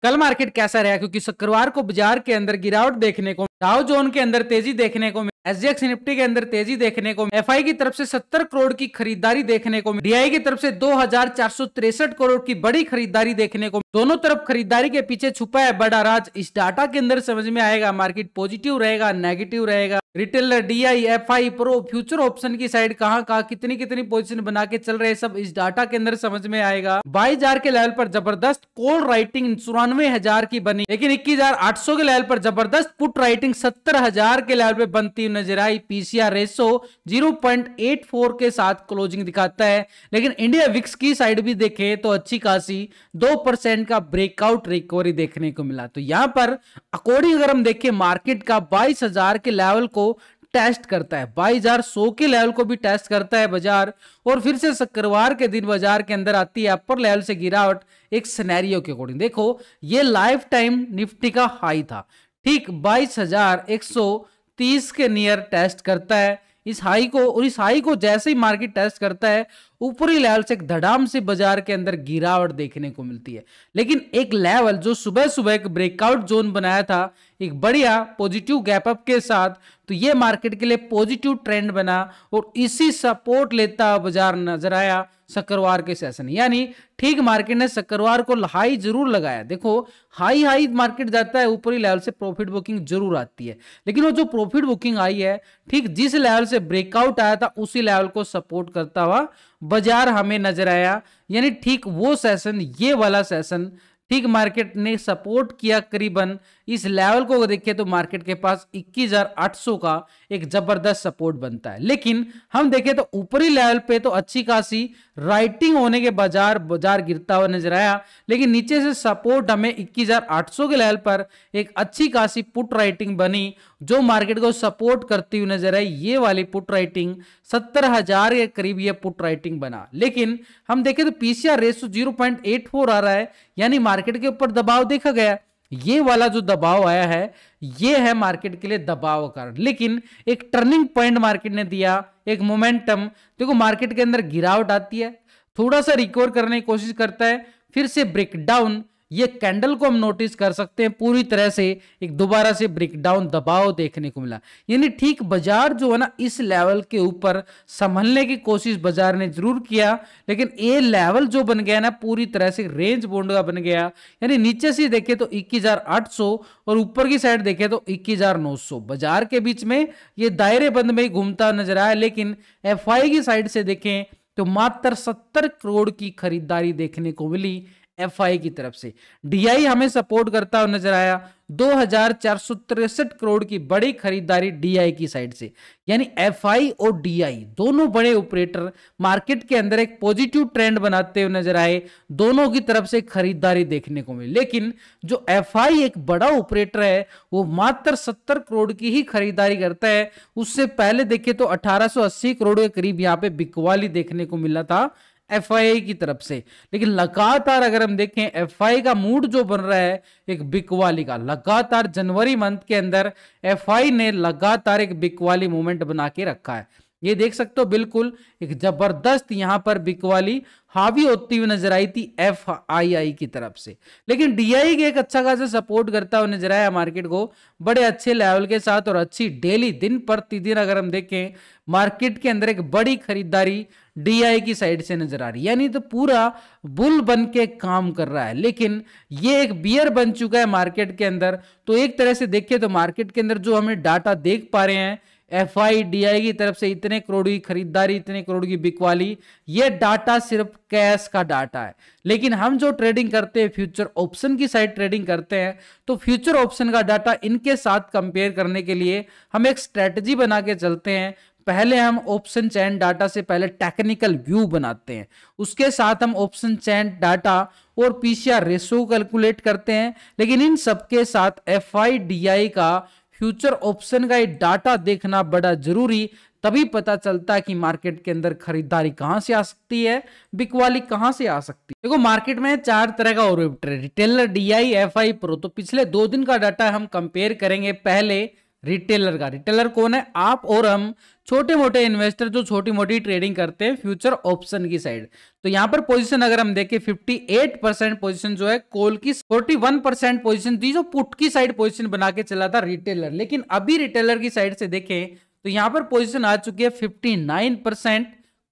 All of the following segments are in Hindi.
कल मार्केट कैसा रहा, क्योंकि शुक्रवार को बाजार के अंदर गिरावट देखने को, डाउ जोन के अंदर तेजी देखने को, एसजीएक्स निफ्टी के अंदर तेजी देखने को, एफआई की तरफ से 70 करोड़ की खरीदारी देखने को, डीआई की तरफ से 2463 करोड़ की बड़ी खरीदारी देखने को। दोनों तरफ खरीदारी के पीछे छुपा है बड़ा राज। इस डाटा के अंदर समझ में आएगा मार्केट पॉजिटिव रहेगा, नेगेटिव रहेगा, retailer, DI, FI, pro, future option की साइड कहां कितनी कितनी पोजीशन बना के चल रहे हैं, सब इस डाटा के अंदर समझ में आएगा। 22,000 के लेवल पर जबरदस्त कॉल राइटिंग 94,000 की बनी, लेकिन 21,800 के लेवल पर जबरदस्त पुट राइटिंग 70,000 के लेवल पे बनती नजर आई। पीसीआर रेशो 0.84 के साथ क्लोजिंग दिखाता है, लेकिन इंडिया विक्स की साइड भी देखें तो अच्छी खासी 2% का ब्रेकआउट रिकवरी देखने को मिला। तो यहां पर अकॉर्डिंग अगर हम देखें मार्केट का 22,000 के लेवल को टेस्ट करता है, 22,100 के लेवल को भी टेस्ट करता है बाजार, और फिर से शुक्रवार के दिन बाजार के अंदर आती है अपर लेवल से गिरावट। एक सिनेरियो के अकॉर्डिंग देखो, ये लाइफ टाइम निफ्टी का हाई था, ठीक 22,130 के नियर टेस्ट करता है इस हाई को, और इस हाई को जैसे ही मार्केट टेस्ट करता है ऊपरी लेवल से एक धड़ाम से बाजार के अंदर गिरावट देखने को मिलती है। लेकिन एक लेवल जो सुबह सुबह एक ब्रेकआउट जोन बनाया था एक बढ़िया पॉजिटिव गैप अप के साथ, तो ये मार्केट के लिए पॉजिटिव ट्रेंड बना और इसी सपोर्ट लेता बाजार नजर आया शुक्रवार के सेशन। यानी ठीक मार्केट ने शुक्रवार को हाई जरूर लगाया। देखो हाई मार्केट जाता है ऊपरी लेवल से प्रॉफिट बुकिंग जरूर आती है, लेकिन वो जो प्रॉफिट बुकिंग आई है ठीक जिस लेवल से ब्रेकआउट आया था उसी लेवल को सपोर्ट करता हुआ बाजार हमें नजर आया। यानी ठीक वो सेशन, ये वाला सेशन ठीक मार्केट ने सपोर्ट किया करीबन इस लेवल को देखें तो मार्केट के पास 21,800 का एक जबरदस्त सपोर्ट बनता है। लेकिन हम देखें तो ऊपरी लेवल पे तो अच्छी खासी राइटिंग होने के बाजार गिरता हुआ नजर आया, लेकिन नीचे से सपोर्ट हमें 21,800 के लेवल पर एक अच्छी खासी पुट राइटिंग बनी जो मार्केट को सपोर्ट करती हुई नजर आई। ये वाली पुट राइटिंग 70,000 के करीब ये पुट राइटिंग बना। लेकिन हम देखें तो पीसीआर रेशो 0.84 आ रहा है, यानी मार्केट के ऊपर दबाव देखा गया। ये वाला जो दबाव आया है ये है मार्केट के लिए दबाव कारण, लेकिन एक टर्निंग पॉइंट मार्केट ने दिया, एक मोमेंटम। देखो मार्केट के अंदर गिरावट आती है, थोड़ा सा रिकवर करने की कोशिश करता है, फिर से ब्रेकडाउन, ये कैंडल को हम नोटिस कर सकते हैं पूरी तरह से एक दोबारा से ब्रेकडाउन दबाव देखने को मिला। यानी ठीक बाजार जो है ना इस लेवल के ऊपर संभलने की कोशिश बाजार ने जरूर किया, लेकिन ये लेवल जो बन गया ना पूरी तरह से रेंज बॉन्ड का बन गया। यानी नीचे से देखे तो 21,800 और ऊपर की साइड देखे तो 21,900, बाजार के बीच में ये दायरे बंद में घूमता नजर आया। लेकिन एफआई की साइड से देखें तो मात्र 70 करोड़ की खरीदारी देखने को मिली एफआई की तरफ से। डीआई हमें सपोर्ट करता हुआ नजर आया, 2,463 करोड़ की बड़ी खरीदारी डीआई की साइड से। यानी एफआई और डीआई दोनों बड़े ऑपरेटर मार्केट के अंदर एक पॉजिटिव ट्रेंड बनाते हुए नजर आए, दोनों की तरफ से खरीदारी देखने को मिली। लेकिन जो एफआई एक बड़ा ऑपरेटर है वो मात्र 70 करोड़ की ही खरीदारी करता है। उससे पहले देखे तो 1880 करोड़ के करीब यहाँ पे बिकवाली देखने को मिला था एफआई की तरफ से। लेकिन लगातार अगर हम देखें एफआई का मूड जो बन रहा है एक बिकवाली का, लगातार जनवरी मंथ के अंदर एफआई ने लगातार एक बिकवाली मूवमेंट बना के रखा है। ये देख सकते हो बिल्कुल एक जबरदस्त यहां पर बिकवाली हावी होती हुई नजर आई थी एफआईआई की तरफ से। लेकिन डीआई के एक अच्छा खासा सपोर्ट करता हुआ नजर आया मार्केट को बड़े अच्छे लेवल के साथ और अच्छी डेली दिन प्रतिदिन अगर हम देखें मार्केट के अंदर एक बड़ी खरीदारी डीआई की साइड से नजर आ रही है। यानी तो पूरा बुल बन के काम कर रहा है, लेकिन ये एक बियर बन चुका है मार्केट के अंदर। तो एक तरह से देखिए तो मार्केट के अंदर जो हमें डाटा देख पा रहे हैं एफआई डीआई की तरफ से इतने करोड़ की खरीदारी, इतने करोड़ की बिकवाली, ये डाटा सिर्फ कैश का डाटा है। लेकिन हम जो ट्रेडिंग करते हैं फ्यूचर ऑप्शन की साइड ट्रेडिंग करते हैं तो फ्यूचर ऑप्शन का डाटा इनके साथ कंपेयर करने के लिए हम एक स्ट्रेटजी बना के चलते हैं। पहले हम ऑप्शन चैन डाटा से पहले टेक्निकल व्यू बनाते हैं, उसके साथ हम ऑप्शन चैन डाटा और पीसीआर रेशो कैलकुलेट करते हैं। लेकिन इन सबके साथ एफआई डीआई का फ्यूचर ऑप्शन का डाटा देखना बड़ा जरूरी, तभी पता चलता है कि मार्केट के अंदर खरीदारी कहां से आ सकती है, बिकवाली कहां से आ सकती है। देखो मार्केट में 4 तरह का ऑपरेटर है, रिटेलर, डीआई, एफआई, प्रो। तो पिछले 2 दिन का डाटा हम कंपेयर करेंगे पहले रिटेलर का। रिटेलर कौन है? आप और हम, छोटे मोटे इन्वेस्टर जो छोटी मोटी ट्रेडिंग करते हैं फ्यूचर ऑप्शन की साइड। तो यहां पर पोजीशन अगर हम देखें 58% पोजीशन जो है कॉल की, 41% पोजीशन थी जो पुट की साइड पोजीशन बना के चला था रिटेलर। लेकिन अभी रिटेलर की साइड से देखें तो यहां पर पोजीशन आ चुकी है 59%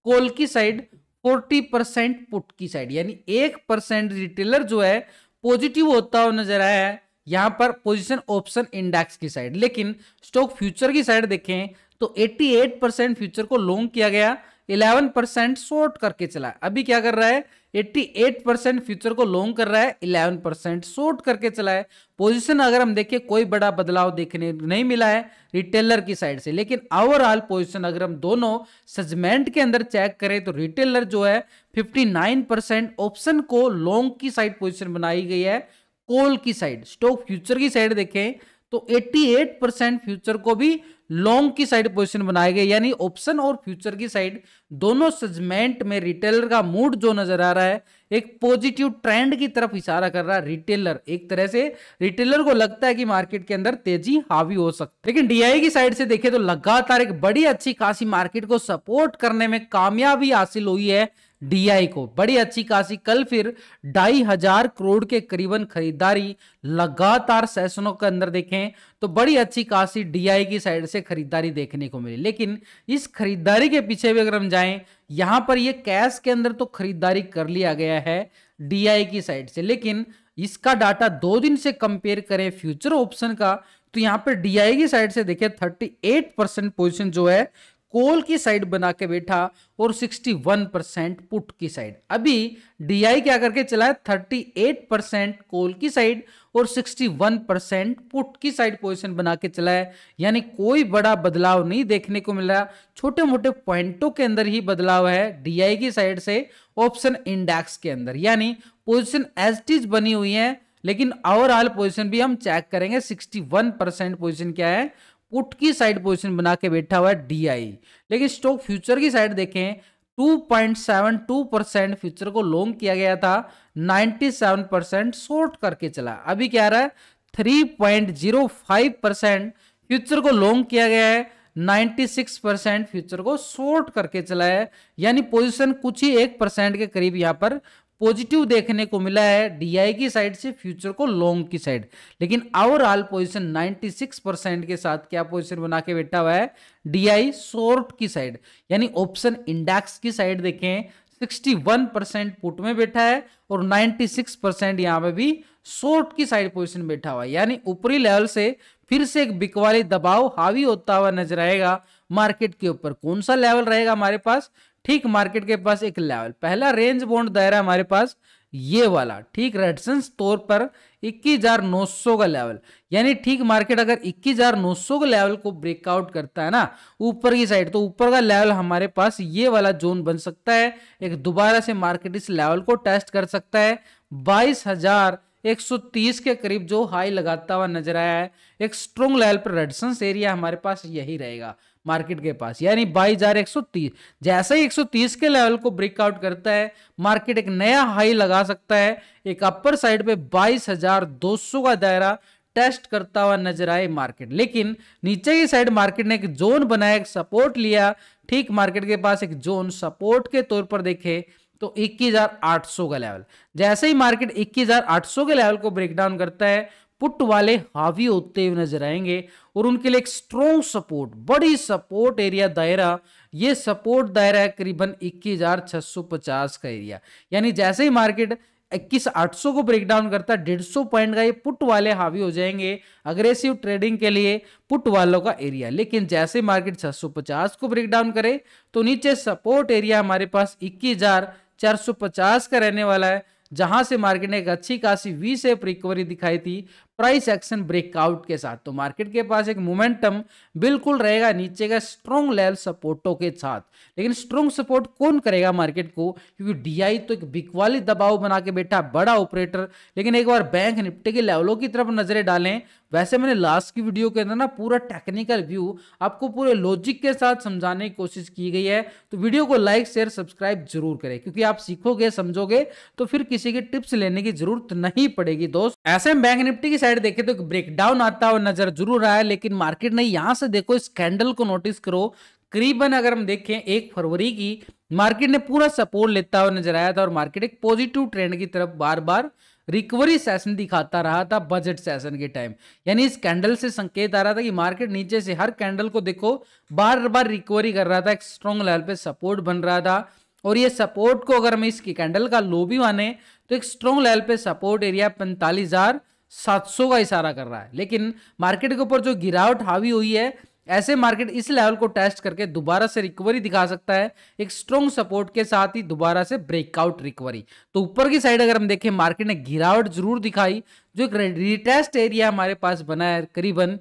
कॉल की साइड, 40% पुट की साइड, यानी 1% रिटेलर जो है पॉजिटिव होता हुआ नजर आया है यहां पर पोजीशन ऑप्शन इंडेक्स की साइड। लेकिन स्टॉक फ्यूचर की साइड देखें तो 88% फ्यूचर को लॉन्ग किया गया, 11% शॉर्ट करके चला। अभी क्या कर रहा है? 88% फ्यूचर को लॉन्ग कर रहा है, 11% शॉर्ट करके चला है। पोजीशन अगर हम देखें कोई बड़ा बदलाव देखने नहीं मिला है रिटेलर की साइड से। लेकिन ओवरऑल पोजीशन अगर हम दोनों सेगमेंट के अंदर चेक करें तो रिटेलर जो है 59% ऑप्शन को लॉन्ग की साइड पोजीशन बनाई गई है कॉल की साइड। स्टॉक फ्यूचर की साइड देखें तो 88% फ्यूचर को भी लॉन्ग की साइड पोजीशन बनाए गए, यानी ऑप्शन और फ्यूचर की साइड दोनों सेगमेंट में रिटेलर का मूड जो नजर आ रहा है एक पॉजिटिव ट्रेंड की तरफ इशारा कर रहा है। रिटेलर एक तरह से रिटेलर को लगता है कि मार्केट के अंदर तेजी हावी हो सकती है। लेकिन डीआई की साइड से देखें तो लगातार एक बड़ी अच्छी खासी मार्केट को सपोर्ट करने में कामयाबी हासिल हुई है डीआई को, बड़ी अच्छी खासी। कल फिर 2,500 करोड़ के करीबन खरीदारी लगातार सेशनों के अंदर देखें तो बड़ी अच्छी खासी डीआई की साइड से खरीदारी देखने को मिली। लेकिन इस खरीदारी के पीछे भी अगर हम जाएं, यहां पर ये कैश के अंदर तो खरीदारी कर लिया गया है डीआई की साइड से, लेकिन इसका डाटा 2 दिन से कंपेयर करें फ्यूचर ऑप्शन का तो यहां पर डीआई की साइड से देखें 38% पोजीशन जो है कॉल की साइड बना के बैठा और 61% पुट की साइड। अभी डीआई क्या करके चला है? 38% कॉल की साइड और 61% पुट की साइड पोजीशन बना के चला है, यानी कोई बड़ा बदलाव नहीं देखने को मिला। छोटे मोटे पॉइंटों के अंदर ही बदलाव है डीआई की साइड से ऑप्शन इंडेक्स के अंदर, यानी पोजीशन एज इट इज बनी हुई है। लेकिन ओवरऑल पोजीशन भी हम चेक करेंगे 61% पोजीशन क्या है? पुट की साइड पोजीशन बना के बैठा हुआ है डीआई। लेकिन स्टॉक फ्यूचर की साइड देखें 2.72% फ्यूचर को लॉन्ग किया गया था, 97% शॉर्ट करके चला। अभी क्या रहा है? 3.05% फ्यूचर को लॉन्ग किया गया है, 96% फ्यूचर को शॉर्ट करके चला है, यानी पोजीशन कुछ ही 1% के करीब यहां पर पॉजिटिव देखने को मिला है डीआई की साइड से फ्यूचर को लॉन्ग की साइड। लेकिन ओवरऑल पोजीशन 96% के साथ क्या पोजीशन बना के बैठा हुआ है डीआई शॉर्ट की साइड, यानी ऑप्शन इंडेक्स की साइड देखें 61% पुट में बैठा है और 96% यहां पे भी शॉर्ट की साइड पोजीशन बैठा हुआ है, यानी ऊपरी लेवल से फिर से एक बिकवाली दबाव हावी होता हुआ नजर आएगा मार्केट के ऊपर। कौन सा लेवल रहेगा हमारे पास? ठीक मार्केट के पास एक लेवल, पहला रेंज बाउंड दायरा हमारे पास ये वाला, ठीक रेजिस्टेंस तौर पर 21,900 का लेवल, यानी ठीक मार्केट अगर 21,900 के लेवल को ब्रेकआउट करता है ना ऊपर की साइड, तो ऊपर का लेवल हमारे पास ये वाला जोन बन सकता है। एक दोबारा से मार्केट इस लेवल को टेस्ट कर सकता है। 22,130 के करीब जो हाई लगाता हुआ नजर आया है, एक स्ट्रॉन्ग लेवल पर रेजिस्टेंस एरिया हमारे पास यही रहेगा मार्केट के पास, यानी 22,130। जैसे ही 130 के लेवल को ब्रेकआउट करता है मार्केट एक नया हाई लगा सकता है, एक अपर साइड पे 22,200 का दायरा टेस्ट करता हुआ नजर आए मार्केट। लेकिन नीचे की साइड मार्केट ने एक जोन बनाया, एक सपोर्ट लिया, ठीक मार्केट के पास एक जोन सपोर्ट के तौर पर देखे तो 21,800 का लेवल। जैसे ही मार्केट 21,800 के लेवल को ब्रेकडाउन करता है पुट वाले हावी होते हुए नजर आएंगे और उनके लिए एक स्ट्रॉन्ग सपोर्ट, बड़ी सपोर्ट एरिया दायरा, ये सपोर्ट दायरा है करीबन 21,650 का एरिया, यानी जैसे ही मार्केट 21,800 को ब्रेकडाउन करता है 150 पॉइंट का ये पुट वाले हावी हो जाएंगे अग्रेसिव ट्रेडिंग के लिए पुट वालों का एरिया। लेकिन जैसे मार्केट 650 को ब्रेकडाउन करे तो नीचे सपोर्ट एरिया हमारे पास 21,450 का रहने वाला है, जहां से मार्केट ने एक अच्छी खासी वी शेप रिकवरी दिखाई थी प्राइस एक्शन ब्रेकआउट के साथ। तो मार्केट के पास एक मोमेंटम बिल्कुल रहेगा नीचे का स्ट्रॉन्ग लेवल सपोर्टों के साथ। लेकिन स्ट्रॉन्ग सपोर्ट कौन करेगा मार्केट को? क्योंकि डीआई तो एक बिग वाली दबाव बना के बैठा बड़ा ऑपरेटर। लेकिन एक बार बैंक निफ्टी के लेवलों की तरफ नजरें डालें, वैसे मैंने लास्ट की वीडियो के अंदर ना पूरा टेक्निकल व्यू आपको पूरे लॉजिक के साथ समझाने की कोशिश की गई है। तो वीडियो को लाइक शेयर सब्सक्राइब जरूर करें, क्योंकि आप सीखोगे समझोगे तो फिर किसी की टिप्स लेने की जरूरत नहीं पड़ेगी दोस्त। ऐसे में बैंक निफ्टी की साइड देखे तो ब्रेकडाउन आता हुआ नजर जरूर आया, लेकिन मार्केट ने यहां से देखो इस कैंडल को नोटिस करो, करीबन अगर हम देखें 1 फरवरी की मार्केट ने पूरा सपोर्ट लेता हुआ नजर आया था और मार्केट एक पॉजिटिव ट्रेंड की तरफ बार बार रिकवरी सेशन दिखाता रहा था बजट सेशन के टाइम। यानी इस कैंडल से संकेत आ रहा था कि मार्केट नीचे से हर कैंडल को देखो बार बार रिकवरी कर रहा था, एक स्ट्रॉन्ग लेवल पे सपोर्ट बन रहा था। और ये सपोर्ट को अगर हम इसकी कैंडल का लो भी माने तो एक स्ट्रॉन्ग लेवल पे सपोर्ट एरिया 45,700 का इशारा कर रहा है। लेकिन मार्केट के ऊपर जो गिरावट हावी हुई है, ऐसे मार्केट इस लेवल को टेस्ट करके दोबारा से रिकवरी दिखा सकता है, एक स्ट्रॉन्ग सपोर्ट के साथ ही दोबारा से ब्रेकआउट रिकवरी। तो ऊपर की साइड अगर हम देखें मार्केट ने गिरावट जरूर दिखाई, जो एक रिटेस्ट एरिया हमारे पास बना है करीबन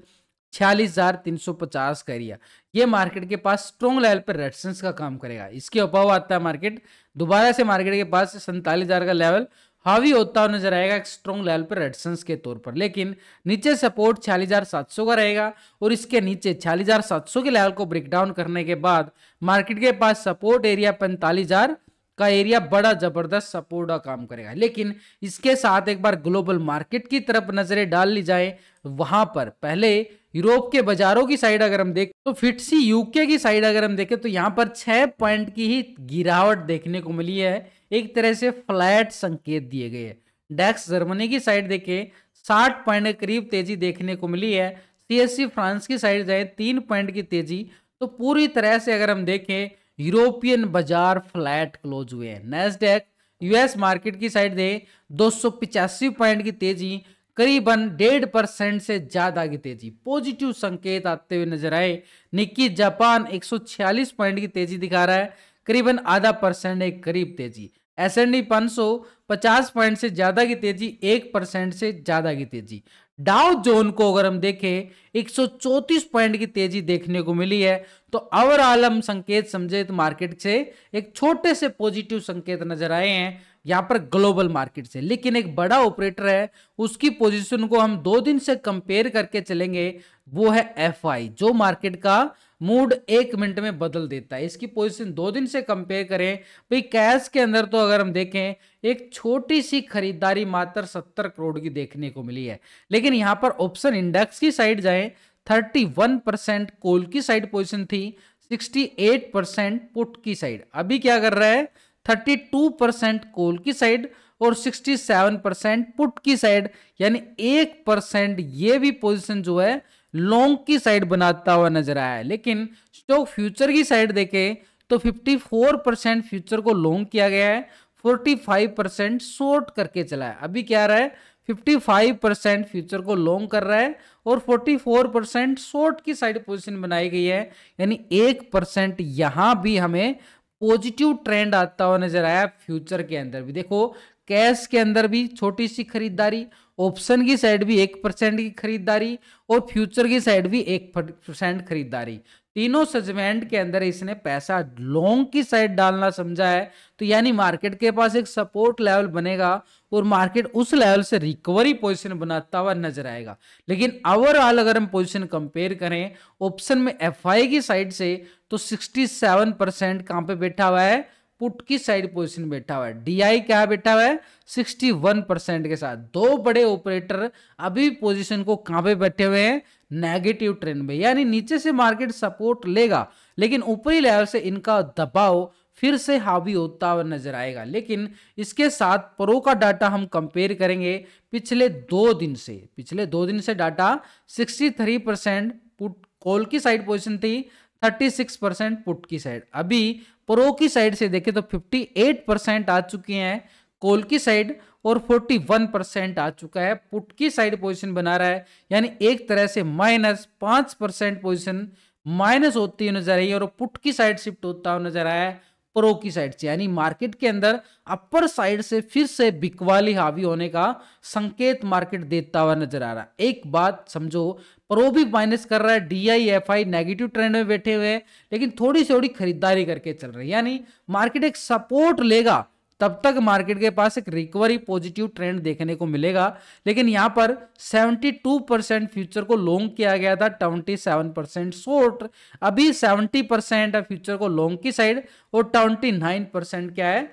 46,350 का एरिया, ये मार्केट के पास स्ट्रॉन्ग लेवल पर रेजिस्टेंस का काम करेगा। इसके अभाव आता है मार्केट दोबारा से मार्केट के पास 47,000 का लेवल हावी होता हुआ नजर आएगा एक स्ट्रॉन्ग लेवल पर रेजिस्टेंस के तौर पर। लेकिन नीचे सपोर्ट 46,700 का रहेगा और इसके नीचे 46,700 के लेवल को ब्रेकडाउन करने के बाद मार्केट के पास सपोर्ट एरिया 45,000 का एरिया बड़ा जबरदस्त सपोर्ट का काम करेगा। लेकिन इसके साथ एक बार ग्लोबल मार्केट की तरफ नजरें डाल ली जाए, वहां पर पहले यूरोप के बाजारों की साइड अगर हम देखें तो फिटसी यूके की साइड अगर हम देखें तो यहां पर 6 पॉइंट की ही गिरावट देखने को मिली है, एक तरह से फ्लैट संकेत दिए गए हैं। डेक्स जर्मनी की साइड देखें 60 पॉइंट के करीब तेजी देखने को मिली है। सीएससी फ्रांस की साइड जाए 3 पॉइंट की तेजी। तो पूरी तरह से अगर हम देखें यूरोपियन बाजार फ्लैट क्लोज हुए हैं। नैस्डैक यूएस मार्केट की साइड दे 285 पॉइंट की तेजी, करीबन 1.5% से ज्यादा की तेजी, पॉजिटिव संकेत आते हुए नजर आए। निक्की जापान 146 पॉइंट की तेजी दिखा रहा है, करीबन 0.5% एक करीब तेजी। S&P 500 50 पॉइंट से ज्यादा की तेजी, 1% से ज्यादा की तेजी। डाउ जोन को अगर हम देखें 134 पॉइंट की तेजी देखने को मिली है। तो ओवरऑल हम संकेत समझे तो मार्केट से एक छोटे से पॉजिटिव संकेत नजर आए हैं यहां पर ग्लोबल मार्केट से। लेकिन एक बड़ा ऑपरेटर है, उसकी पोजीशन को हम 2 दिन से कंपेयर करके चलेंगे, वो है एफआई, जो मार्केट का मूड 1 मिनट में बदल देता है। इसकी पोजीशन 2 दिन से कंपेयर करें भाई, कैश के अंदर तो अगर हम देखें एक छोटी सी खरीदारी मात्र 70 करोड़ की देखने को मिली है। लेकिन यहां पर ऑप्शन इंडेक्स की साइड जाएं 31% कॉल की साइड पोजीशन थी, 68% पुट की साइड। अभी क्या कर रहा है 32% कॉल की साइड और 67% पुट की साइड, यानी 1% ये भी पोजीशन जो है लॉन्ग की साइड बनाता हुआ नजर आया है। लेकिन स्टॉक फ्यूचर की साइड देखें तो 54% फ्यूचर को लॉन्ग किया गया है, 45% शॉर्ट करके चला है। अभी क्या रहा है 55% फ्यूचर को लॉन्ग कर रहा है और 44% शॉर्ट की साइड पोजीशन बनाई गई है, यानी 1% यहां भी हमें पॉजिटिव ट्रेंड आता हुआ नजर आया। फ्यूचर के अंदर भी देखो, कैश के अंदर भी छोटी सी खरीदारी, ऑप्शन की साइड भी 1% की खरीदारी और फ्यूचर की साइड भी 1% खरीदारी। तीनों सेगमेंट के अंदर इसने पैसा लॉन्ग की साइड डालना समझा है। तो यानी मार्केट के पास एक सपोर्ट लेवल बनेगा और मार्केट उस लेवल से रिकवरी पोजीशन बनाता हुआ नजर आएगा। लेकिन ओवरऑल अगर हम पोजीशन कंपेयर करें ऑप्शन में एफआई की साइड से तो 67% कहां पे बैठा हुआ है, पुट की साइड पोजीशन बैठा हुआ है। डीआई क्या बैठा हुआ है 61% के साथ। दो बड़े ऑपरेटर अभी पोजीशन को कहां पे बैठे हुए हैं, नेगेटिव ट्रेंड में, यानी नीचे से मार्केट सपोर्ट लेगा लेकिन ऊपरी लेवल से इनका दबाव फिर से हावी होता हुआ नजर आएगा। लेकिन इसके साथ प्रो का डाटा हम कंपेयर करेंगे पिछले 2 दिन से डाटा 63% पुट कॉल की साइड पोजीशन थी, 36% पुट की साइड। अभी प्रो की साइड से देखें तो 58% आ चुकी हैं कॉल की साइड और 41% आ चुका है पुट की साइड पोजीशन बना रहा है। यानी एक तरह से -5% पोजीशन माइनस होती हुई नजर आई है और पुट की साइड शिफ्ट होता हुआ नजर आया है प्रो की साइड से। यानी मार्केट के अंदर अपर साइड से फिर से बिकवाली हावी होने का संकेत मार्केट देता हुआ नजर आ रहा है। एक बात समझो, प्रो भी माइनस कर रहा है, डीआई एफआई नेगेटिव ट्रेंड में बैठे हुए हैं लेकिन थोड़ी थोड़ी खरीदारी करके चल रही है। यानी मार्केट एक सपोर्ट लेगा तब तक मार्केट के पास एक रिकवरी पॉजिटिव ट्रेंड देखने को मिलेगा। लेकिन यहां पर 72% फ्यूचर को लॉन्ग किया गया था, 27% शॉर्ट। अभी 70% है फ्यूचर को लॉन्ग की साइड और 29% क्या है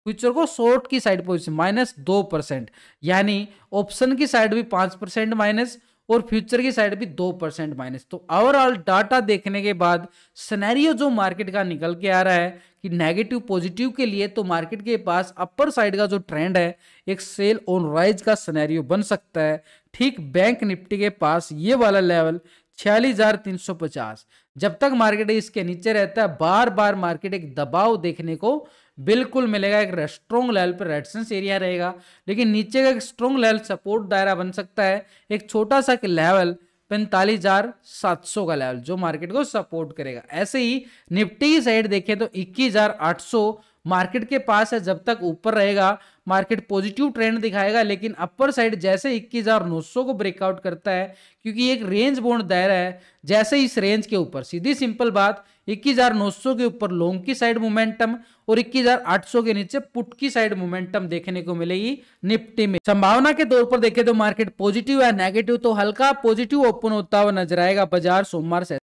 फ्यूचर को शॉर्ट की साइड पोजीशन -2%, यानी ऑप्शन की साइड भी 5% माइनस और फ्यूचर की साइड भी 2% माइनस। तो ओवरऑल डाटा देखने के बाद सिनेरियो जो मार्केट का निकल के आ रहा है कि नेगेटिव पॉजिटिव के लिए, तो मार्केट के पास अपर साइड का जो ट्रेंड है एक सेल ऑन राइज का सिनेरियो बन सकता है। ठीक बैंक निफ्टी के पास ये वाला लेवल 46,350, जब तक मार्केट इसके नीचे रहता है बार बार मार्केट एक दबाव देखने को बिल्कुल मिलेगा। एक स्ट्रॉन्ग लेवल पर रेजिस्टेंस एरिया रहेगा, लेकिन नीचे का एक स्ट्रॉन्ग लेवल सपोर्ट दायरा बन सकता है। एक छोटा सा लेवल 45,700 का लेवल जो मार्केट को सपोर्ट करेगा। ऐसे ही निफ्टी की साइड देखें तो 21,800 मार्केट के पास है, जब तक ऊपर रहेगा मार्केट पॉजिटिव ट्रेंड दिखाएगा। लेकिन अपर साइड जैसे 21,900 को ब्रेकआउट करता है, क्योंकि एक रेंज बाउंड दायरा है, जैसे इस रेंज के ऊपर, सीधी सिंपल बात, 21,900 के ऊपर लॉन्ग की साइड मोमेंटम और 21,800 के नीचे पुट की साइड मोमेंटम देखने को मिलेगी निफ्टी में। संभावना के तौर पर देखें तो मार्केट पॉजिटिव या नेगेटिव, तो हल्का पॉजिटिव ओपन होता हुआ नजर आएगा बाजार सोमवार से।